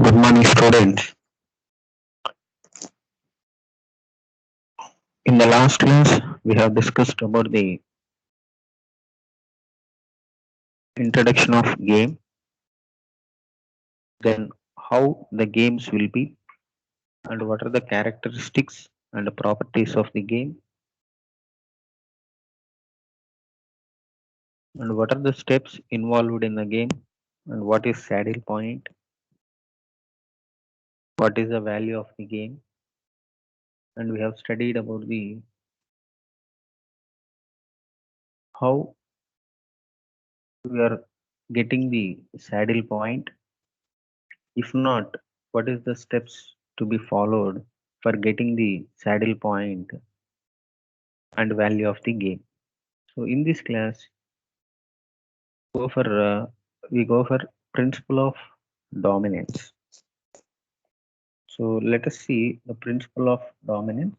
Good morning, students. In the last class, we have discussed about the introduction of game, then how the games will be, and what are the characteristics and the properties of the game, and what are the steps involved in the game, and what is saddle point, what is the value of the game, and we have studied about the how we are getting the saddle point. If not, what is the steps to be followed for getting the saddle point and value of the game. So in this class, go for we go for principle of dominance. So let us see the principle of dominance.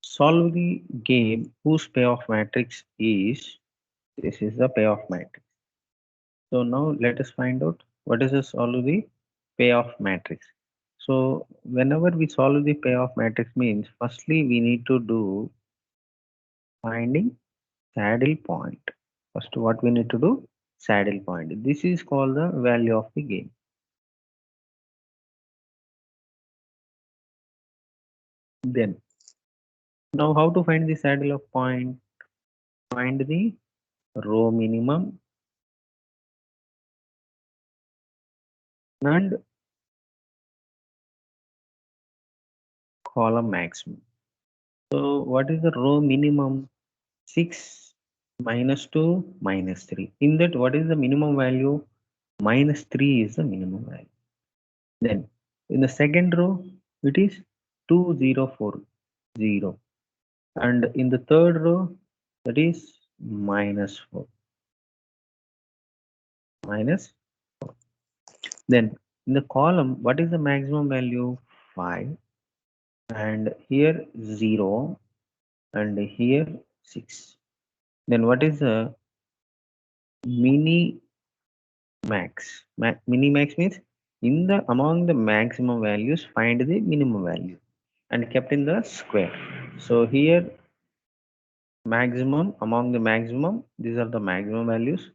Solve the game whose payoff matrix is this is the payoff matrix. So now let us find out what is the solve the payoff matrix. So whenever we solve the payoff matrix means firstly we need to do finding saddle point. First, what we need to do? Saddle point. This is called the value of the game. Then, now how to find the saddle of point? Find the row minimum and column maximum. So, what is the row minimum? 6 minus 2 minus 3. In that, what is the minimum value? Minus 3 is the minimum value. Then, in the second row, it is 2040. And in the third row, that is minus 4. Minus. Then in the column, what is the maximum value? 5. And here 0. And here 6. Then what is the mini max? Mini max means in the among the maximum values, find the minimum value and kept in the square. So here maximum among the maximum, these are the maximum values.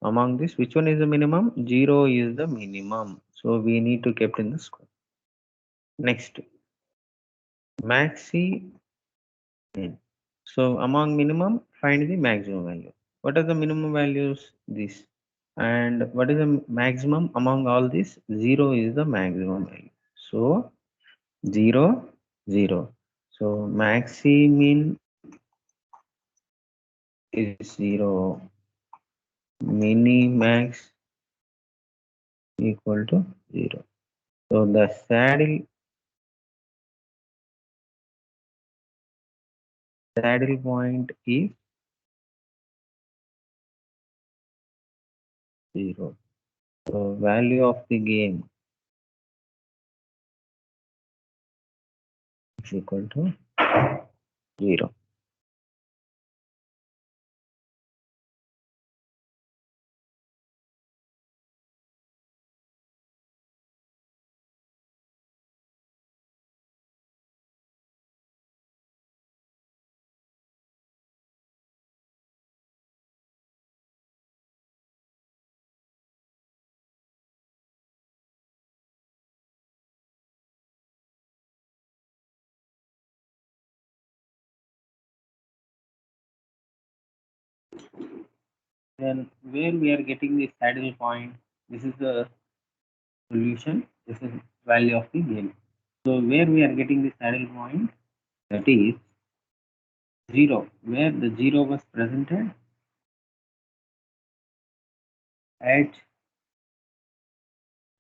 Among this, which one is the minimum? 0 is the minimum. So we need to kept in the square. Next, maxi min. So among minimum, find the maximum value. What are the minimum values? This. And what is the maximum among all this? 0 is the maximum value. So 0, 0. So maxi min is 0. Mini max equal to 0. So the saddle point is 0. So value of the game is equal to 0. Then where we are getting the saddle point, this is the solution, this is value of the game. So where we are getting the saddle point, that is 0, where the 0 was presented at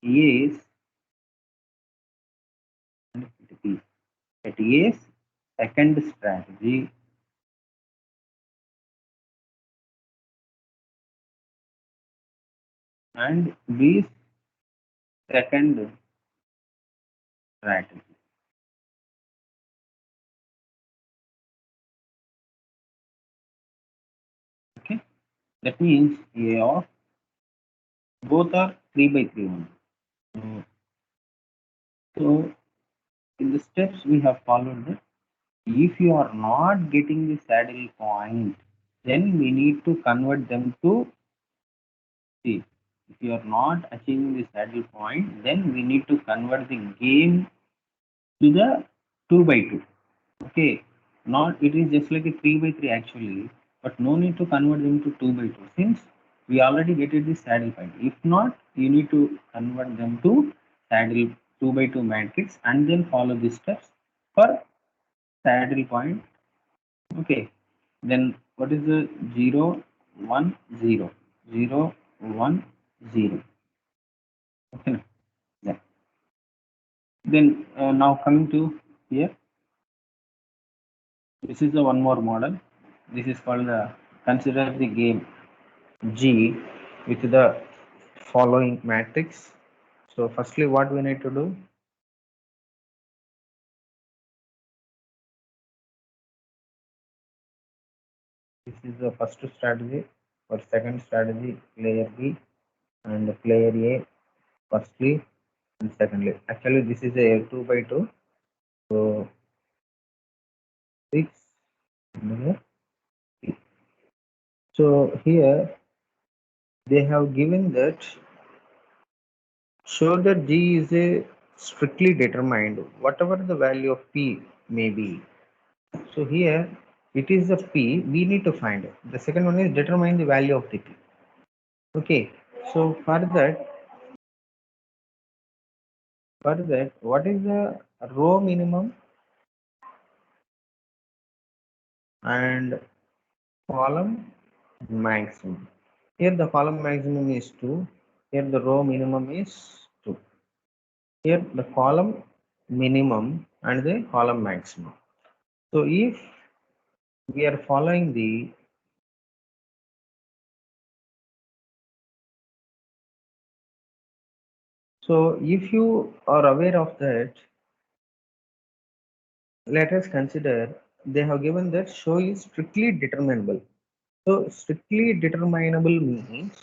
A's and B. At A's second strategy and B's second strategy. Okay. That means A of both are 3 by 3 only. So in the steps we have followed that if you are not getting the saddle point, then we need to convert them to C. If you are not achieving the saddle point, then we need to convert the game to the 2 by 2. Okay, not it is just like a 3 by 3 actually, but no need to convert them to 2 by 2 since we already get it the saddle point. If not, you need to convert them to saddle 2 by 2 matrix and then follow the steps for saddle point. Okay, then what is the 0 1 0 0 1 0? Okay, yeah. Then now coming to here, this is the one more model. This is called the consider the game G with the following matrix. So firstly, what we need to do? This is the first strategy. For second strategy, player B and player A firstly and secondly. Actually, this is a 2 by 2. So 6 and here 3. So here they have given that show that G is a strictly determined whatever the value of P may be. So here it is the P we need to find. The second one is determine the value of the P. Okay. So for that, what is the row minimum and column maximum? Here the column maximum is 2. Here the row minimum is 2. Here the column minimum and the column maximum. So if we are following the so if you are aware of that, let us consider they have given that show is strictly determinable. So strictly determinable means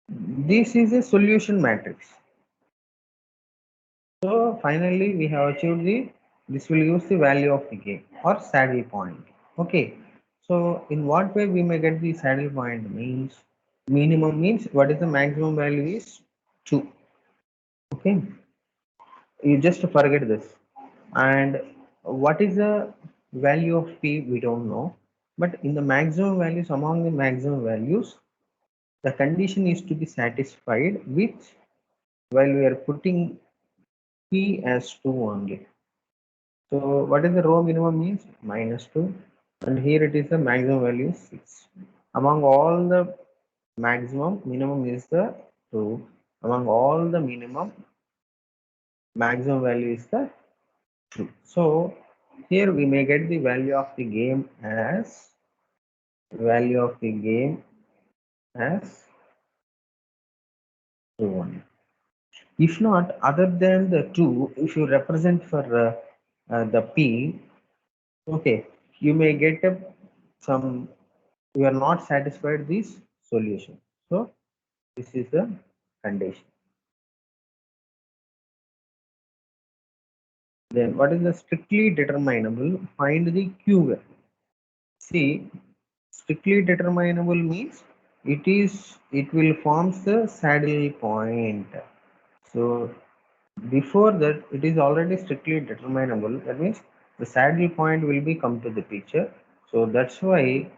this is a solution matrix. So finally we have achieved the this will use the value of the game or saddle point. Okay. So in what way we may get the saddle point means minimum means what is the maximum value is 2. Okay. You just forget this. And what is the value of P we don't know. But in the maximum values among the maximum values the condition is to be satisfied with while we are putting P as 2 only. So what is the row minimum means minus 2 and here it is the maximum value is 6. Among all the maximum minimum is the 2. Among all the minimum maximum value is the 2. So here we may get the value of the game as value of the game as 2 only. If not, other than the 2, if you represent for the P, okay, you may get some, you are not satisfied this solution. So, this is the condition. Then, what is the strictly determinable? Find the Q value. See, strictly determinable means it will forms the saddle point. So, before that, it is already strictly determinable. That means the saddle point will be come to the picture. So that's why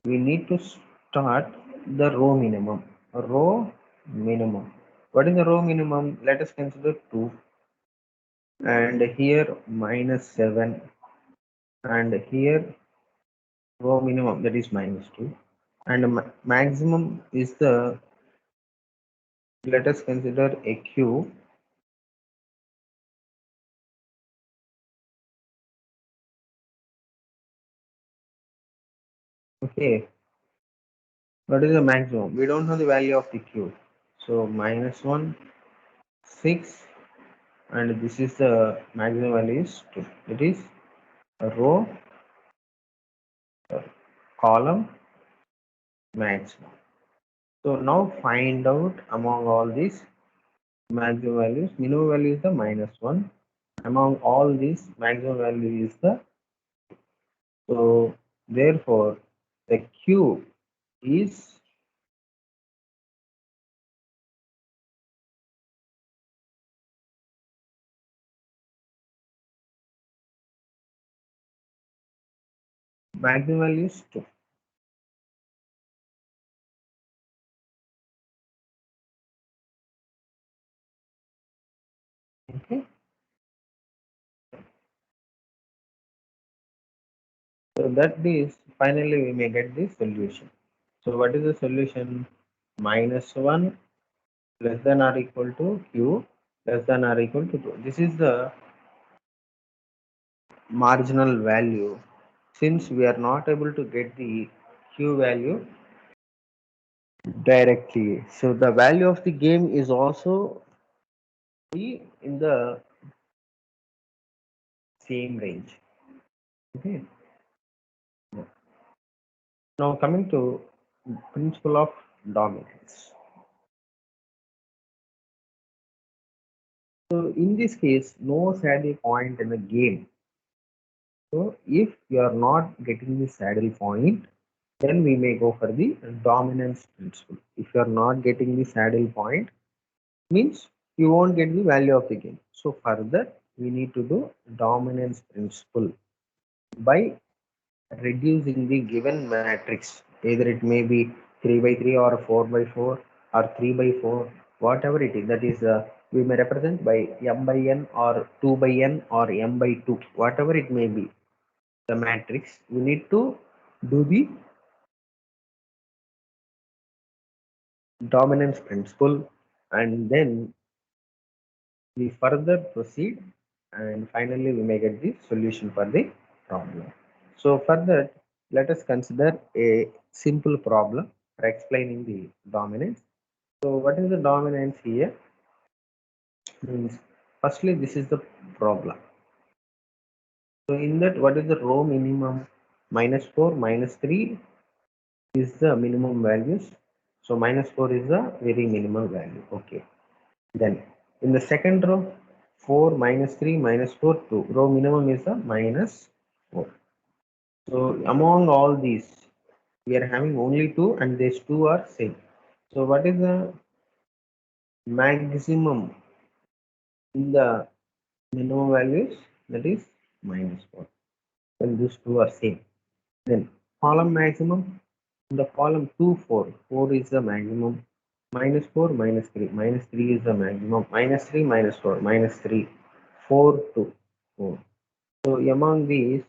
we need to start the row minimum. Row minimum. What is the row minimum? Let us consider 2 and here minus 7 and here row minimum that is minus 2 and maximum is the let us consider a Q. Okay, what is the maximum? We don't know the value of the Q. So minus 1, 6 and this is the maximum value is 2. It is a row column maximum. So now find out among all these maximum values. Minimum value is the -1. Among all these, maximum value is the, so therefore the Q is maximum value is 2. Okay. So that is finally we may get the solution. So what is the solution? -1 less than or equal to Q less than or equal to 2. This is the marginal value. Since we are not able to get the Q value directly, so the value of the game is also be in the same range. Okay. Now coming to principle of dominance. So in this case, no saddle point in the game. So if you are not getting the saddle point, then we may go for the dominance principle. If you are not getting the saddle point, means you won't get the value of the game. So further, we need to do dominance principle by reducing the given matrix. Either it may be 3 by 3 or 4 by 4 or 3 by 4, whatever it is. That is, we may represent by m by n or 2 by n or m by 2, whatever it may be. The matrix, we need to do the dominance principle, and then we further proceed, and finally we may get the solution for the problem. So for that, let us consider a simple problem for explaining the dominance. So what is the dominance here? Means firstly, this is the problem. So in that, what is the row minimum? -4, -3 is the minimum values. So -4 is the very minimum value. Okay. Then in the second row, 4 -3 -4 2. Row minimum is the -4. So among all these, we are having only 2 and these 2 are same. So what is the maximum in the minimum values? That is -4. When these 2 are same. Then column maximum, in the column 2 4, 4 is the maximum. -4 -3, -3 is the maximum. -3 -4, -3, 4 2 4. So among these,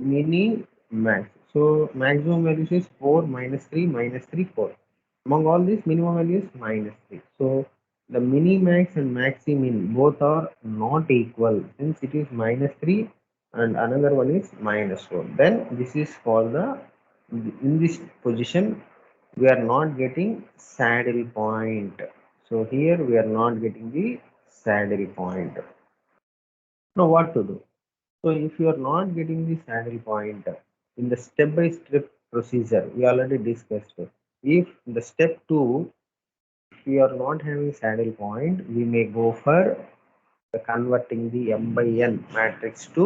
mini max. So maximum values is 4 -3 -3 4. Among all these, minimum value is -3. So the mini max and maxi min both are not equal, since it is -3 and another one is -4. Then this is called the, in this position we are not getting saddle point. So here we are not getting the saddle point. Now what to do? So if you are not getting the saddle point in the step-by-step procedure, we already discussed it. If the step 2, if we are not having saddle point, we may go for converting the m by n matrix to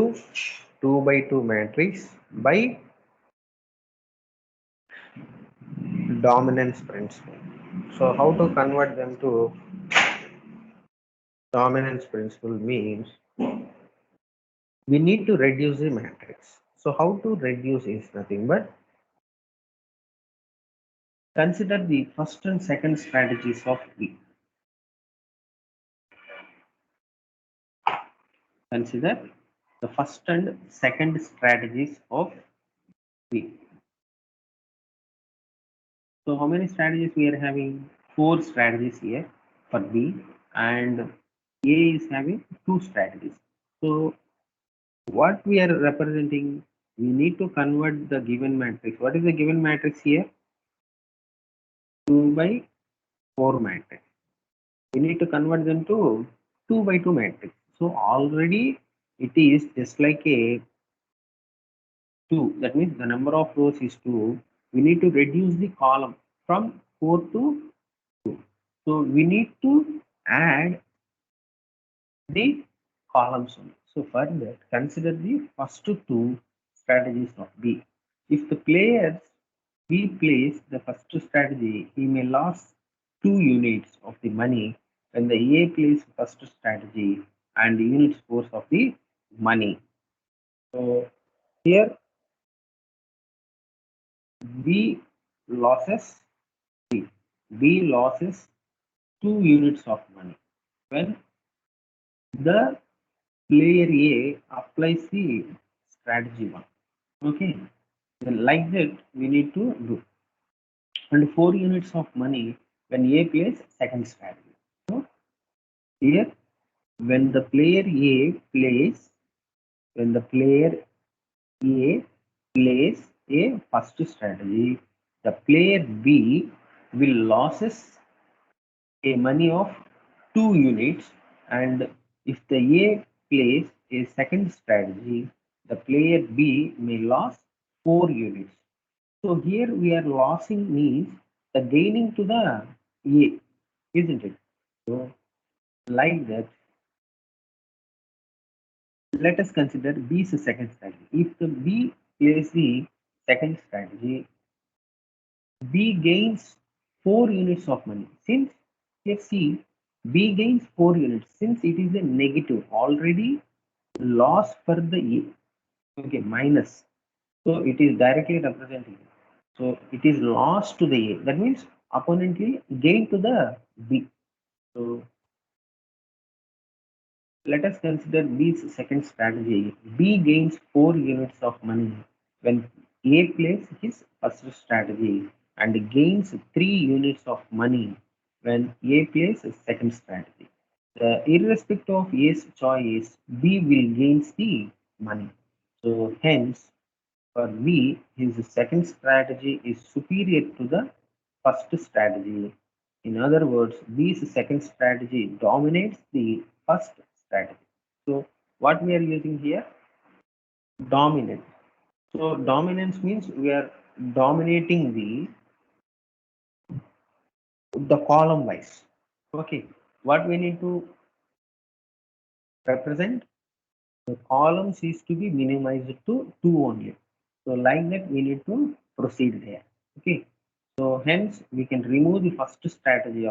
2 by 2 matrix by dominance principle. So how to convert them to dominance principle means we need to reduce the matrix. So how to reduce is nothing but consider the first and second strategies of V. Consider the first and second strategies of V. So how many strategies we are having? 4 strategies here for B, and A is having 2 strategies. So what we are representing, we need to convert the given matrix. What is the given matrix here? 2 by 4 matrix. We need to convert them to 2 by 2 matrix. So already it is just like a 2. That means the number of rows is 2. We need to reduce the column from 4 to 2. So we need to add the columns only. So for that, consider the first two strategies of B. If the players B plays the first strategy, he may lose 2 units of the money when the A plays first strategy and unit scores of the money. So here B losses B. B losses 2 units of money when the player A applies the strategy 1. Okay, then like that we need to do. And 4 units of money when A plays second strategy. So here when the player A plays, when the player A plays a first strategy, the player B will loses a money of 2 units, and if the A plays a second strategy, the player B may lose 4 units. So here we are losing means the gaining to the A, isn't it? So like that, let us consider B's second strategy. If the B plays the second strategy, B gains 4 units of money. Since here see B gains 4 units, since it is a negative already loss for the A. Okay, minus. So it is directly representing. So it is loss to the A. That means opponently gain to the B. So let us consider B's second strategy. B gains 4 units of money when A plays his first strategy and gains 3 units of money when A plays his second strategy. Irrespective of A's choice, B will gain the money. So hence, for B, his second strategy is superior to the first strategy. In other words, B's second strategy dominates the first strategy. So what we are using here? Dominant. So dominance means we are dominating the column wise. Okay. What we need to represent? The columns is to be minimized to 2 only. So like that we need to proceed there. Okay. So hence we can remove the first strategy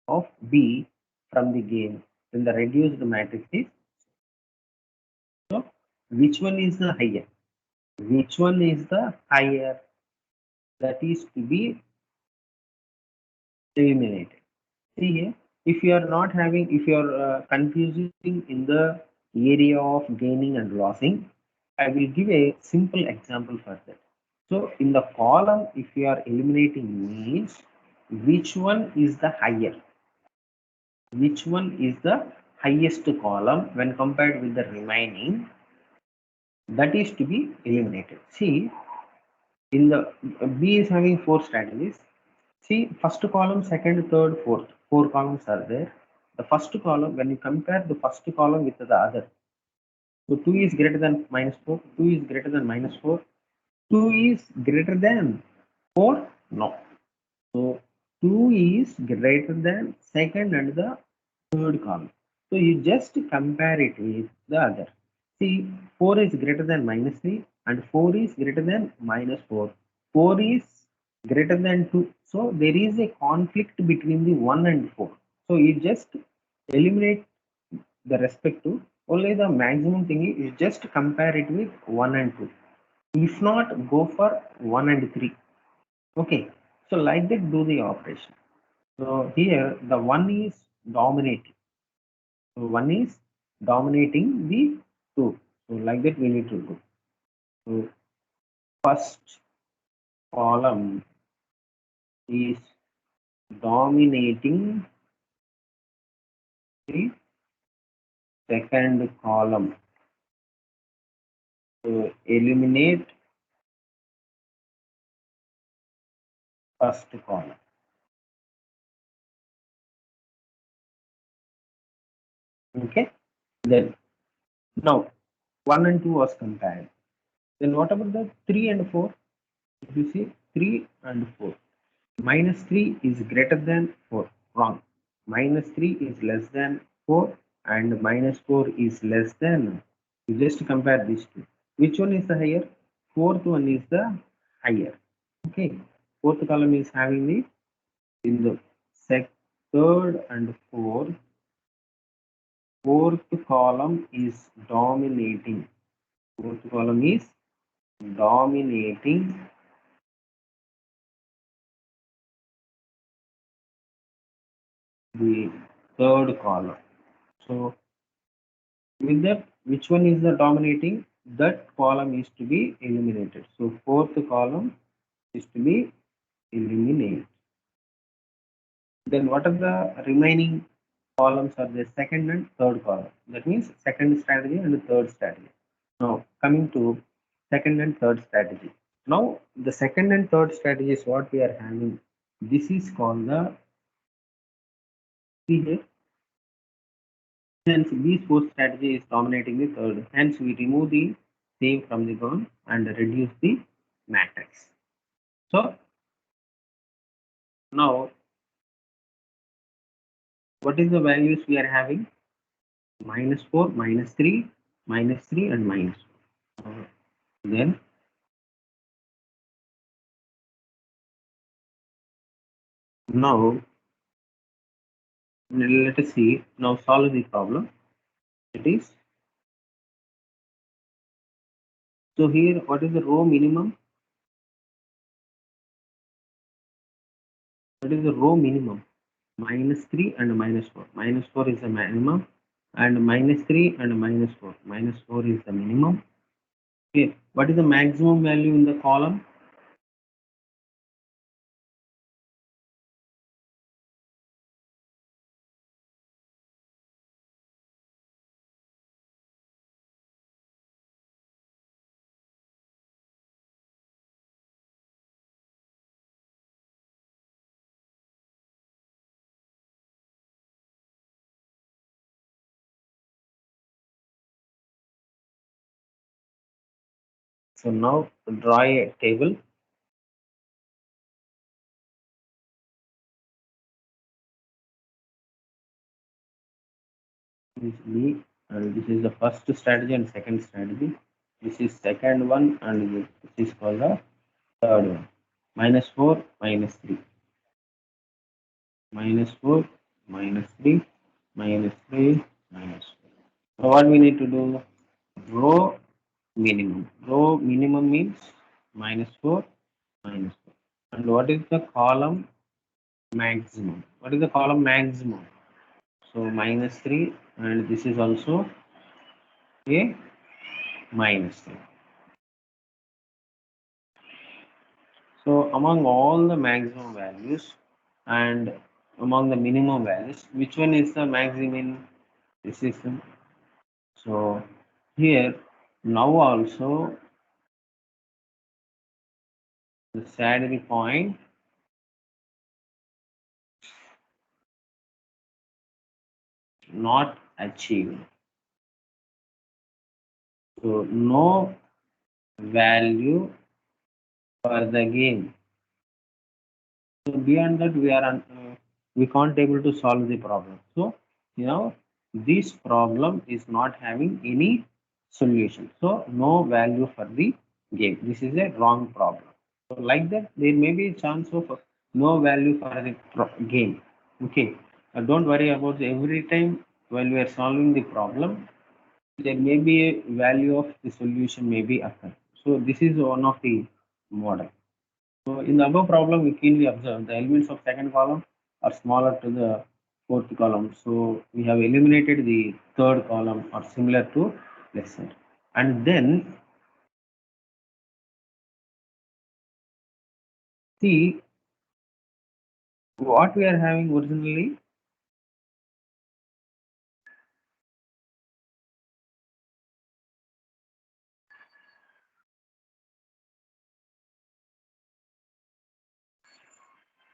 of B from the game when the reduced matrix is. So which one is the higher? Which one is the higher? That is to be eliminated. See here, if you are not having, if you are confusing in the area of gaining and losing, I will give a simple example for that. So in the column, if you are eliminating means which one is the higher? Which one is the highest column when compared with the remaining? That is to be eliminated. See, in the B is having 4 strategies. See, first column, second, third, fourth. 4 columns are there. The first column, when you compare the first column with the other, so 2 is greater than minus 4, 2 is greater than minus 4, 2 is greater than 4? No. So 2 is greater than second and the third column. So you just compare it with the other. See, 4 is greater than minus 3 and 4 is greater than minus 4. 4 is greater than 2. So there is a conflict between the 1 and 4. So you just eliminate the respective. Only the maximum thing is you just compare it with 1 and 2. If not, go for 1 and 3. Okay. So like that do the operation. So here the 1 is dominating. So 1 is dominating the 2. So like that we need to do. So first column is dominating the second column. So eliminate first column. Okay. Then now 1 and 2 was compared. Then what about the 3 and 4? If you see 3 and 4, minus 3 is greater than 4. Wrong. Minus 3 is less than 4 and minus 4 is less than. You just compare these two. Which one is the higher? Fourth one is the higher. Okay. Fourth column is having the in the third and fourth. Fourth column is dominating. Fourth column is dominating the third column. So with that, which one is the dominating? That column is to be eliminated. So fourth column is to be eliminated. Then what are the remaining columns are the second and third column? That means second strategy and the third strategy. Now coming to second and third strategy. Now the second and third strategy is what we are having. This is called the, see here, hence these four strategy is dominating the third. Hence we remove the same from the ground and reduce the matrix. So now what is the values we are having? Minus 4, minus 3, minus 3 and minus 4. Then now let us see, now solve the problem. It is, so here what is the row minimum? What is the row minimum? Minus 3 and minus 4. Minus 4 is the minimum and minus 3 and minus 4. Minus 4 is the minimum. Okay, what is the maximum value in the column? So now draw a table. This is B and this is the first strategy and second strategy. This is second one and this is called the third one. Minus 4, minus 3. Minus 4, minus 3, minus 3, minus 4. So what we need to do? Row minimum. Row minimum means minus 4, minus 4. And what is the column maximum? What is the column maximum? So minus 3 and this is also a minus 3. So among all the maximum values and among the minimum values, which one is the maximum? This is the, so here now also the saddle point not achieved. So no value for the game. So beyond that, we can't able to solve the problem. So this problem is not having any solution. So no value for the game. This is a wrong problem. So like that, there may be a chance of no value for the game. Okay, don't worry about every time while we are solving the problem. There may be a value of the solution may be occur. So this is one of the model. So in the above problem, we keenly observe the elements of second column are smaller to the fourth column. So we have eliminated the third column or similar to lesser. And then see what we are having originally.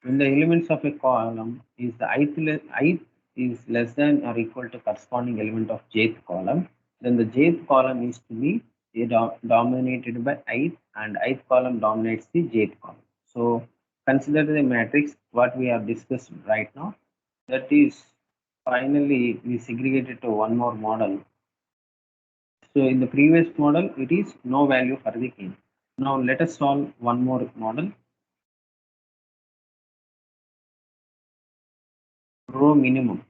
When the elements of a column is the ith is less than or equal to corresponding element of jth column, then the jth column is to be dominated by ith, and ith column dominates the jth column. So consider the matrix what we have discussed right now. That is finally we segregated to one more model. So in the previous model, it is no value for the k. Now let us solve one more model. Row minimum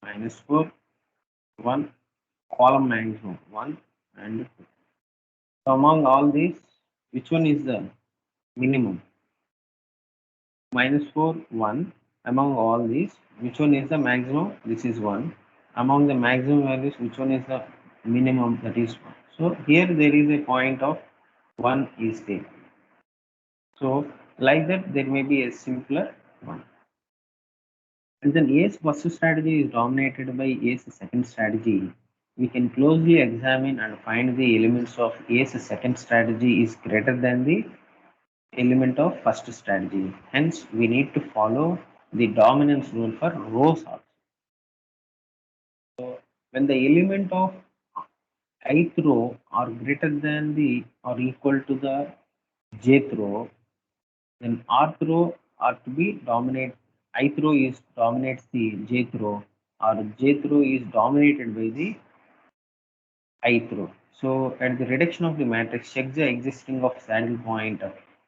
-4, 1, column maximum 1, and 2. So among all these, which one is the minimum? -4, 1. Among all these, which one is the maximum? This is 1. Among the maximum values, which one is the minimum? That is 1. So here there is a point of 1 is there. So like that, there may be a simpler one. And then A's first strategy is dominated by A's second strategy. We can closely examine and find the elements of A's second strategy is greater than the element of first strategy. Hence, we need to follow the dominance rule for rows also. So, when the element of ith row are greater than the or equal to the jth row, then rth row are to be dominate. Ith row is dominates the jth row, or jth row is dominated by the ith row. So at the reduction of the matrix, check the existing of saddle point.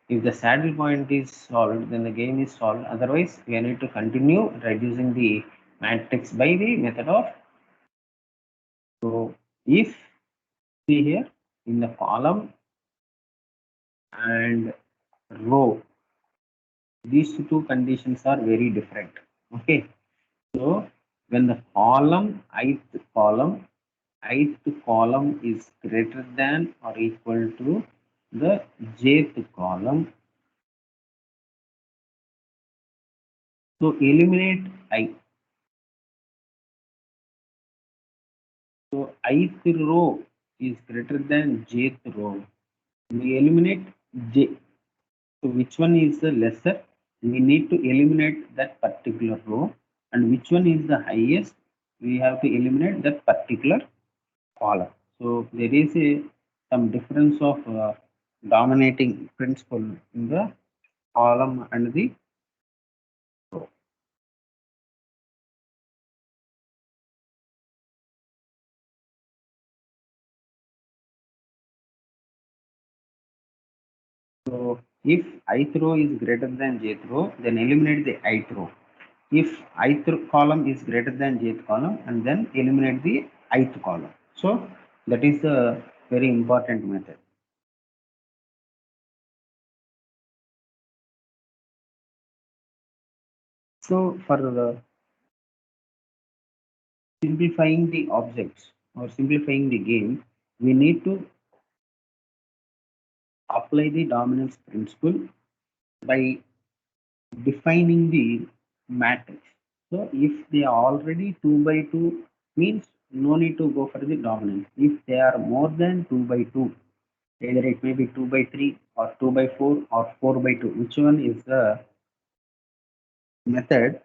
If the saddle point is solved, then the game is solved. Otherwise, we need to continue reducing the matrix by the method of. So if see here in the column and row, these two conditions are very different. Okay. So when the ith column is greater than or equal to the jth column, so eliminate I. So ith row is greater than jth row. We eliminate j. So which one is the lesser? We need to eliminate that particular row, and which one is the highest? We have to eliminate that particular column. So there is some difference of dominating principle in the column and the row. So if ith row is greater than jth row, then eliminate the ith row. If ith column is greater than jth column, and then eliminate the ith column. So that is the very important method. So for simplifying the objects or simplifying the game, we need to apply the dominance principle by defining the matrix. So if they are already 2 by 2 means no need to go for the dominance. If they are more than 2 by 2, either it may be 2 by 3 or 2 by 4 or 4 by 2, which one is the method,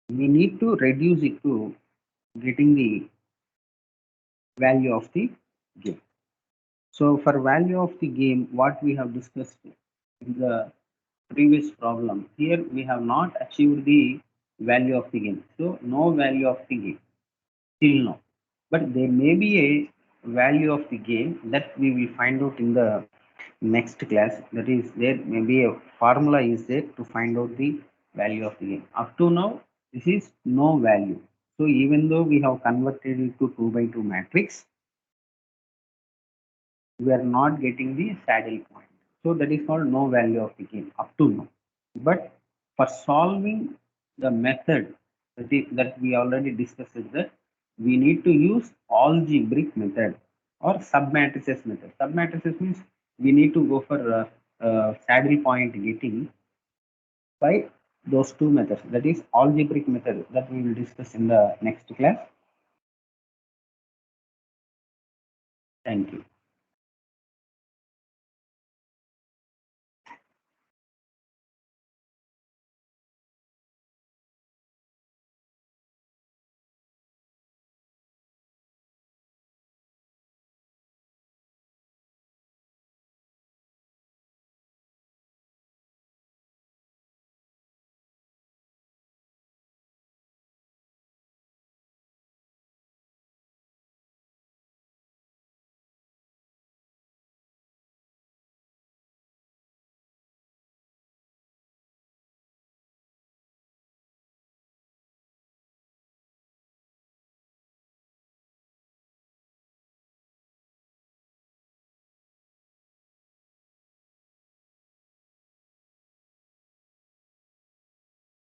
we need to reduce it to getting the value of the game. So for value of the game, what we have discussed in the previous problem, here we have not achieved the value of the game. So no value of the game till now. But there may be a value of the game that we will find out in the next class. That is, there may be a formula is there to find out the value of the game. Up to now, this is no value. So even though we have converted it to 2 by 2 matrix, we are not getting the saddle point. So that is called no value of the game up to now. But for solving the method that we already discussed is that we need to use algebraic method or submatrices method. Submatrices means we need to go for saddle point getting by those two methods. That is algebraic method that we will discuss in the next class. Thank you.